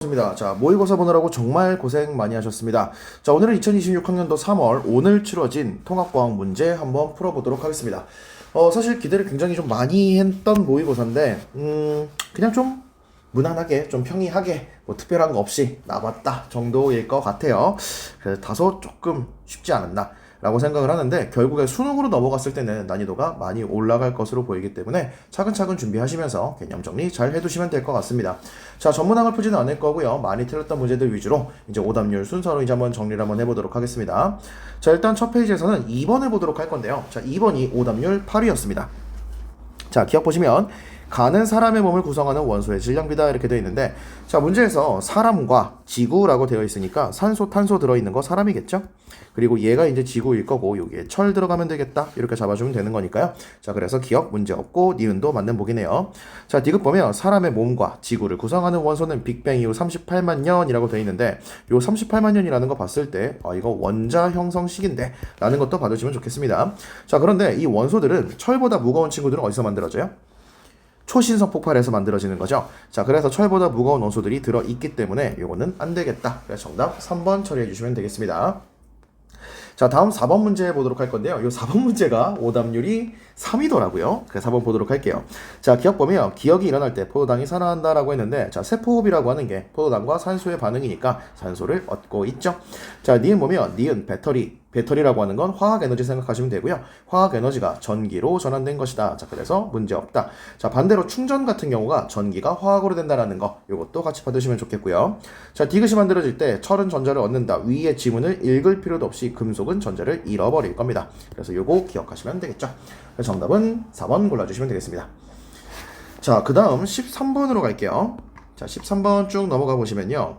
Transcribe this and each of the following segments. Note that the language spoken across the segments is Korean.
입니다. 자, 모의고사 보느라고 정말 고생 많이 하셨습니다. 자, 오늘은 2026학년도 3월 오늘 치러진 통합과학 문제 한번 풀어보도록 하겠습니다. 사실 기대를 굉장히 좀 많이 했던 모의고사인데, 그냥 좀 무난하게, 좀 평이하게, 뭐 특별한 거 없이 나왔다 정도일 것 같아요. 그래서 다소 조금 쉽지 않았나 라고 생각을 하는데, 결국에 수능으로 넘어갔을 때는 난이도가 많이 올라갈 것으로 보이기 때문에 차근차근 준비하시면서 개념 정리 잘 해두시면 될 것 같습니다. 자, 전문항을 풀지는 않을 거고요. 많이 틀렸던 문제들 위주로 이제 오답률 순서로 이제 한번 정리를 한번 해보도록 하겠습니다. 자, 일단 첫 페이지에서는 2번 해보도록 할 건데요. 자, 2번이 오답률 8위였습니다. 자, 기억 보시면 가는 사람의 몸을 구성하는 원소의 질량비다 이렇게 되어 있는데, 자, 문제에서 사람과 지구라고 되어 있으니까 산소, 탄소 들어있는 거 사람이겠죠? 그리고 얘가 이제 지구일 거고 여기에 철 들어가면 되겠다 이렇게 잡아주면 되는 거니까요. 자, 그래서 기억 문제 없고 니은도 맞는 복이네요. 자, 디귿 보면 사람의 몸과 지구를 구성하는 원소는 빅뱅 이후 38만 년이라고 되어 있는데, 요 38만 년이라는 거 봤을 때 이거 원자 형성 시기인데 라는 것도 봐주시면 좋겠습니다. 자, 그런데 이 원소들은 철보다 무거운 친구들은 어디서 만들어져요? 초신성 폭발에서 만들어지는 거죠. 자, 그래서 철보다 무거운 원소들이 들어있기 때문에 요거는 안 되겠다. 그래서 정답 3번 처리해 주시면 되겠습니다. 자, 다음 4번 문제 보도록 할 건데요. 이 4번 문제가 오답률이 3위더라고요. 그래서 4번 보도록 할게요. 자, 기억 보면 기억이 일어날 때 포도당이 살아난다라고 했는데, 자, 세포호흡이라고 하는 게 포도당과 산소의 반응이니까 산소를 얻고 있죠. 자, 니은 보면 니은 배터리라고 하는 건 화학 에너지 생각하시면 되고요. 화학 에너지가 전기로 전환된 것이다. 자, 그래서 문제 없다. 자, 반대로 충전 같은 경우가 전기가 화학으로 된다라는 거, 이것도 같이 봐두시면 좋겠고요. 자, 디귿이 만들어질 때 철은 전자를 얻는다. 위의 지문을 읽을 필요도 없이 금속은 전자를 잃어버릴 겁니다. 그래서 요거 기억하시면 되겠죠. 그래서 정답은 4번 골라주시면 되겠습니다. 자, 그 다음 13번으로 갈게요. 자, 13번 쭉 넘어가 보시면요.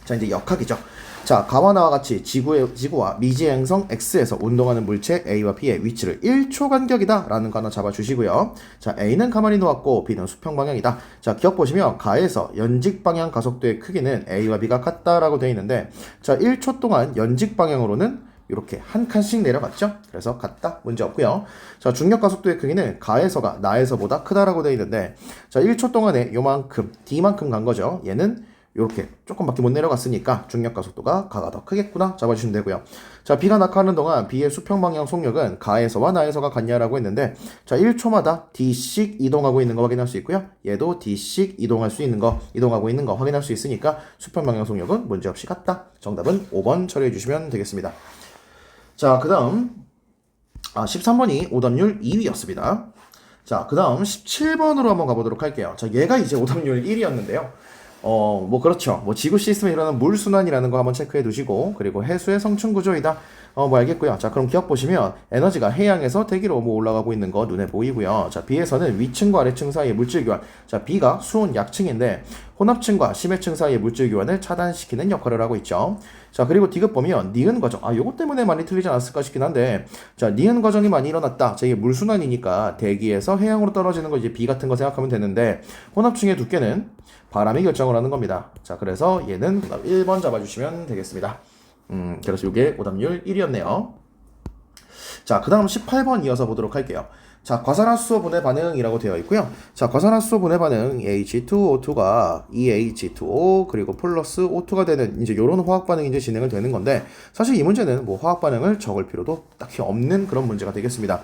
자, 이제 역학이죠. 자, 가와나와 같이 지구와 미지 행성 X에서 운동하는 물체 A와 B의 위치를 1초 간격이다 라는 거 하나 잡아주시고요. 자, A는 가만히 놓았고 B는 수평 방향이다. 자, 기억 보시면 가에서 연직 방향 가속도의 크기는 A와 B가 같다라고 되어 있는데, 자, 1초 동안 연직 방향으로는 이렇게 한 칸씩 내려갔죠? 그래서 같다. 문제 없고요. 자, 중력 가속도의 크기는 가에서가 나에서보다 크다라고 되어 있는데, 자, 1초 동안에 요만큼 D만큼 간 거죠. 얘는 이렇게 조금밖에 못 내려갔으니까 중력 가속도가 가가 더 크겠구나 잡아주시면 되고요. 자, B가 낙하하는 동안 B의 수평 방향 속력은 가에서와 나에서가 같냐라고 했는데, 자, 1초마다 D씩 이동하고 있는 거 확인할 수 있고요. 얘도 D씩 이동하고 있는 거 확인할 수 있으니까 수평 방향 속력은 문제없이 같다. 정답은 5번 처리해 주시면 되겠습니다. 자, 그 다음 13번이 오답률 2위였습니다. 자, 그 다음 17번으로 한번 가보도록 할게요. 자, 얘가 이제 오답률 1위였는데요. 뭐 그렇죠. 뭐 지구 시스템에 일어나는 물 순환이라는 거 한번 체크해 두시고, 그리고 해수의 성층 구조이다. 뭐 알겠고요. 자, 그럼 기억 보시면 에너지가 해양에서 대기로 뭐 올라가고 있는 거 눈에 보이고요. 자, B에서는 위층과 아래층 사이의 물질 교환. 자, B가 수온 약층인데 혼합층과 심해층 사이의 물질 교환을 차단시키는 역할을 하고 있죠. 자, 그리고 디귿 보면 니은 과정. 요것 때문에 많이 틀리지 않았을까 싶긴 한데, 자, 니은 과정이 많이 일어났다. 자, 이게 물순환이니까 대기에서 해양으로 떨어지는 거 이제 B 같은 거 생각하면 되는데, 혼합층의 두께는 바람이 결정을 하는 겁니다. 자, 그래서 얘는 1번 잡아주시면 되겠습니다. 그래서 이게 오답률 1위였네요. 자, 그 다음 18번 이어서 보도록 할게요. 자, 과산화수소 분해 반응이라고 되어 있고요. 자, 과산화수소 분해 반응 H2O2가 EH2O 그리고 플러스 O2가 되는 이제 요런 화학 반응이 이제 진행을 되는 건데, 사실 이 문제는 뭐 화학 반응을 적을 필요도 딱히 없는 그런 문제가 되겠습니다.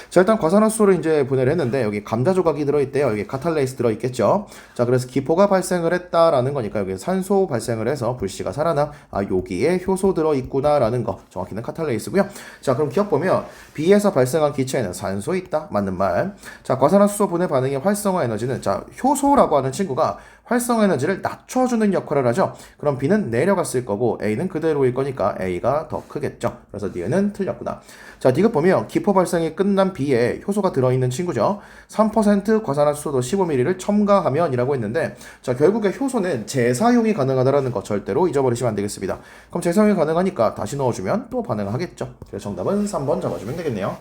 자, 일단 과산화수소를 이제 분해를 했는데 여기 감자 조각이 들어있대요. 여기 카탈레이스 들어있겠죠. 자, 그래서 기포가 발생을 했다라는 거니까 여기 산소 발생을 해서 불씨가 살아나, 여기에 효소 들어있구나라는 거, 정확히는 카탈레이스고요. 자, 그럼 기억 보면 B에서 발생한 기체에는 산소 있다. 맞는 말. 자, 과산화수소 분해 반응의 활성화 에너지는, 자, 효소라고 하는 친구가 활성화 에너지를 낮춰주는 역할을 하죠. 그럼 B는 내려갔을 거고 A는 그대로일 거니까 A가 더 크겠죠. 그래서 니은은 틀렸구나. 자, 디귿 보면 기포 발생이 끝난 B에 효소가 들어있는 친구죠. 3% 과산화수소 15ml를 첨가하면이라고 했는데, 자, 결국에 효소는 재사용이 가능하다라는 거 절대로 잊어버리시면 안 되겠습니다. 그럼 재사용이 가능하니까 다시 넣어주면 또 반응하겠죠. 그래서 정답은 3번 잡아주면 되겠네요.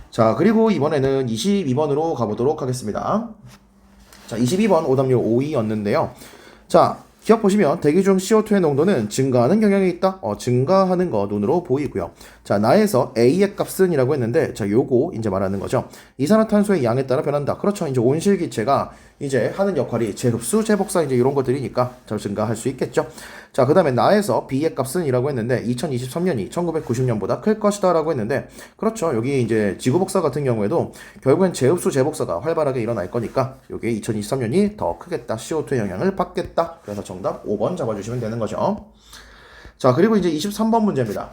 자, 그리고 이번에는 22번으로 가보도록 하겠습니다. 자, 22번 오답률 5위였는데요. 자, 기억 보시면 대기 중 CO2의 농도는 증가하는 경향이 있다. 증가하는 거 눈으로 보이고요. 자, 나에서 A의 값은 이라고 했는데, 자, 요거 이제 말하는 거죠. 이산화탄소의 양에 따라 변한다. 그렇죠. 이제 온실기체가 이제 하는 역할이 재흡수, 재복사 이제 이런 것들이니까 더 증가할 수 있겠죠. 자, 그 다음에 나에서 B의 값은 이라고 했는데 2023년이 1990년보다 클 것이다 라고 했는데 그렇죠. 여기 이제 지구복사 같은 경우에도 결국엔 재흡수, 재복사가 활발하게 일어날 거니까 여기 2023년이 더 크겠다. CO2의 영향을 받겠다. 그래서 정답 5번 잡아주시면 되는 거죠. 자, 그리고 이제 23번 문제입니다.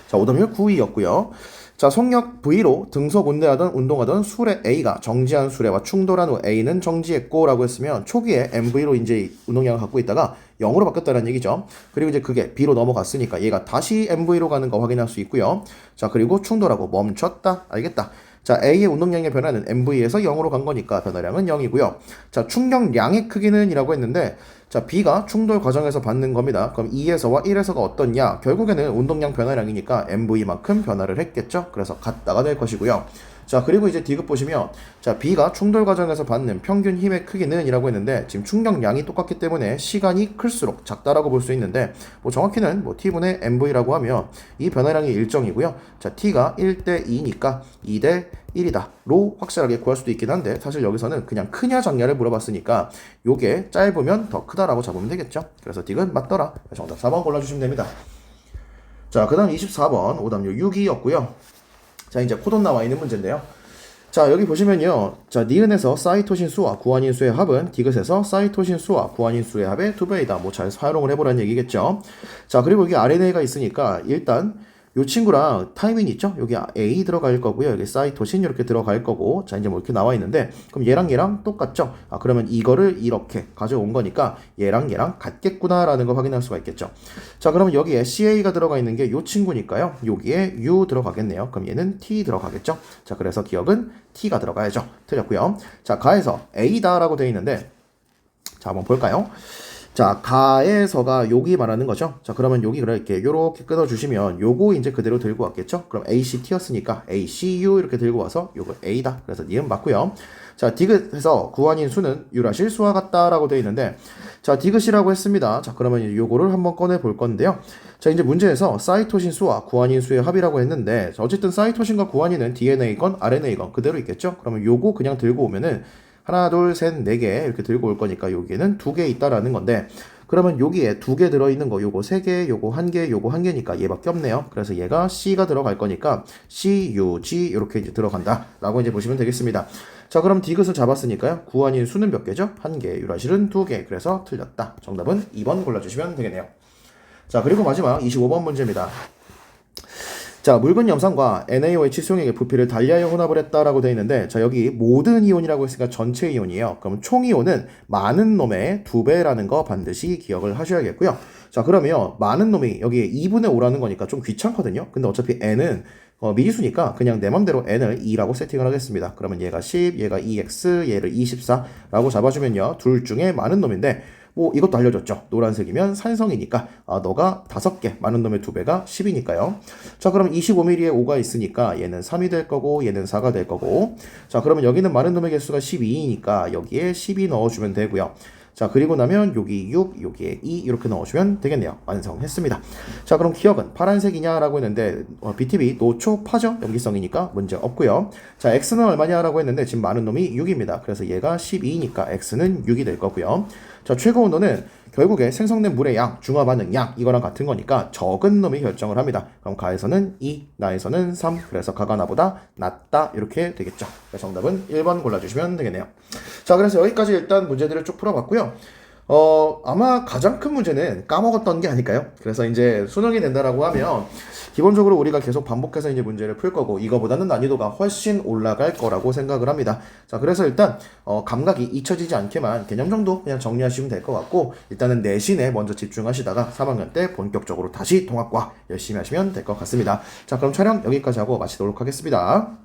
자, 오답률 9위였고요. 자, 속력 V로 등속 운동하던 수레 A가 정지한 수레와 충돌한 후 A는 정지했고 라고 했으면 초기에 MV로 이제 운동량을 갖고 있다가 0으로 바뀌었다는 얘기죠. 그리고 이제 그게 B로 넘어갔으니까 얘가 다시 MV로 가는 거 확인할 수 있고요. 자, 그리고 충돌하고 멈췄다. 알겠다. 자, A의 운동량의 변화는 MV에서 0으로 간 거니까 변화량은 0이고요. 자, 충격량의 크기는 이라고 했는데 자, B가 충돌 과정에서 받는 겁니다. 그럼 2에서와 1에서가 어떻냐? 결국에는 운동량 변화량이니까 MV만큼 변화를 했겠죠? 그래서 같다가 될 것이고요. 자, 그리고 이제 D급 보시면 자, B가 충돌 과정에서 받는 평균 힘의 크기는 이라고 했는데 지금 충격량이 똑같기 때문에 시간이 클수록 작다라고 볼 수 있는데 뭐 정확히는 뭐 T분의 MV라고 하면 이 변화량이 일정이고요. 자, T가 1대 2니까 2대 1이다 로 확실하게 구할 수도 있긴 한데 사실 여기서는 그냥 크냐 작냐를 물어봤으니까 요게 짧으면 더 크다라고 잡으면 되겠죠. 그래서 D는 맞더라. 정답 4번 골라주시면 됩니다. 자, 그 다음 24번 오답률 6이었고요. 자, 이제 코돈 나와 있는 문제인데요. 자, 여기 보시면요. 자, 니은에서 사이토신 수와 구한인 수의 합은 디귿에서 사이토신 수와 구한인 수의 합의 2배이다. 뭐 잘 활용을 해보라는 얘기겠죠. 자, 그리고 여기 RNA가 있으니까 일단 요 친구랑 타이밍 있죠? 여기 A 들어갈 거고요. 여기 사이토신 이렇게 들어갈 거고. 자, 이제 뭐 이렇게 나와 있는데 그럼 얘랑 똑같죠? 아, 그러면 이거를 이렇게 가져온 거니까 얘랑 같겠구나라는 거 확인할 수가 있겠죠. 자, 그러면 여기에 CA가 들어가 있는 게 요 친구니까요. 여기에 U 들어가겠네요. 그럼 얘는 T 들어가겠죠? 자, 그래서 기억은 T가 들어가야죠. 틀렸고요. 자, 가에서 A다라고 되어 있는데 자, 한번 볼까요? 자, 가에서가 여기 말하는 거죠. 자, 그러면 여기 이렇게 요렇게 끊어주시면 요거 이제 그대로 들고 왔겠죠. 그럼 ACT였으니까 ACU 이렇게 들고 와서 요거 A다. 그래서 니은 맞고요. 자, 디귿에서 구한인 수는 유라실 수와 같다라고 되어 있는데 자, 디귿이라고 했습니다. 자, 그러면 요거를 한번 꺼내 볼 건데요. 자, 이제 문제에서 사이토신 수와 구한인 수의 합이라고 했는데 자, 어쨌든 사이토신과 구한인은 DNA건 RNA건 그대로 있겠죠. 그러면 요거 그냥 들고 오면은 하나, 둘, 셋, 네 개 이렇게 들고 올 거니까 여기에는 2개 있다라는 건데 그러면 여기에 2개 들어있는 거 요거 3개, 요거 1개, 요거 1개니까 얘밖에 없네요. 그래서 얘가 C가 들어갈 거니까 C, U, G 이렇게 이제 들어간다 라고 이제 보시면 되겠습니다. 자, 그럼 디귿을 잡았으니까요. 구한인 수는 몇 개죠? 1개, 유라실은 2개. 그래서 틀렸다. 정답은 2번 골라주시면 되겠네요. 자, 그리고 마지막 25번 문제입니다. 자, 묽은 염산과 NaOH 수용액의 부피를 달리하여 혼합을 했다라고 되어 있는데 자, 여기 모든 이온이라고 했으니까 전체 이온이에요. 그럼 총 이온은 많은 놈의 2배라는 거 반드시 기억을 하셔야겠고요. 자, 그러면 많은 놈이 여기에 2분의 5라는 거니까 좀 귀찮거든요. 근데 어차피 n은 미지수니까 그냥 내 맘대로 n을 2라고 세팅을 하겠습니다. 그러면 얘가 10, 얘가 2x, 얘를 24라고 잡아주면요. 둘 중에 많은 놈인데 뭐 이것도 알려줬죠. 노란색이면 산성이니까 너가 5개, 많은 놈의 2배가 10이니까요. 자, 그럼 25mm에 5가 있으니까 얘는 3이 될 거고 얘는 4가 될 거고 자, 그러면 여기는 많은 놈의 개수가 12이니까 여기에 12 넣어주면 되고요. 자, 그리고 나면 여기 6, 여기에 2 이렇게 넣어주면 되겠네요. 완성했습니다. 자, 그럼 기억은 파란색이냐라고 했는데 BTB 노초파죠? 염기성이니까 문제 없고요. 자, X는 얼마냐라고 했는데 지금 많은 놈이 6입니다. 그래서 얘가 12니까 X는 6이 될 거고요. 자, 최고 온도는 결국에 생성된 물의 양, 중화 반응 양 이거랑 같은 거니까 적은 놈이 결정을 합니다. 그럼 가에서는 2, 나에서는 3. 그래서 가가 나보다 낫다 이렇게 되겠죠. 정답은 1번 골라주시면 되겠네요. 자, 그래서 여기까지 일단 문제들을 쭉 풀어봤고요. 아마 가장 큰 문제는 까먹었던 게 아닐까요? 그래서 이제 수능이 된다라고 하면 기본적으로 우리가 계속 반복해서 이제 문제를 풀 거고 이거보다는 난이도가 훨씬 올라갈 거라고 생각을 합니다. 자, 그래서 일단 감각이 잊혀지지 않게만 개념 정도 그냥 정리하시면 될 것 같고 일단은 내신에 먼저 집중하시다가 3학년 때 본격적으로 다시 통합과 열심히 하시면 될 것 같습니다. 자, 그럼 촬영 여기까지 하고 마치도록 하겠습니다.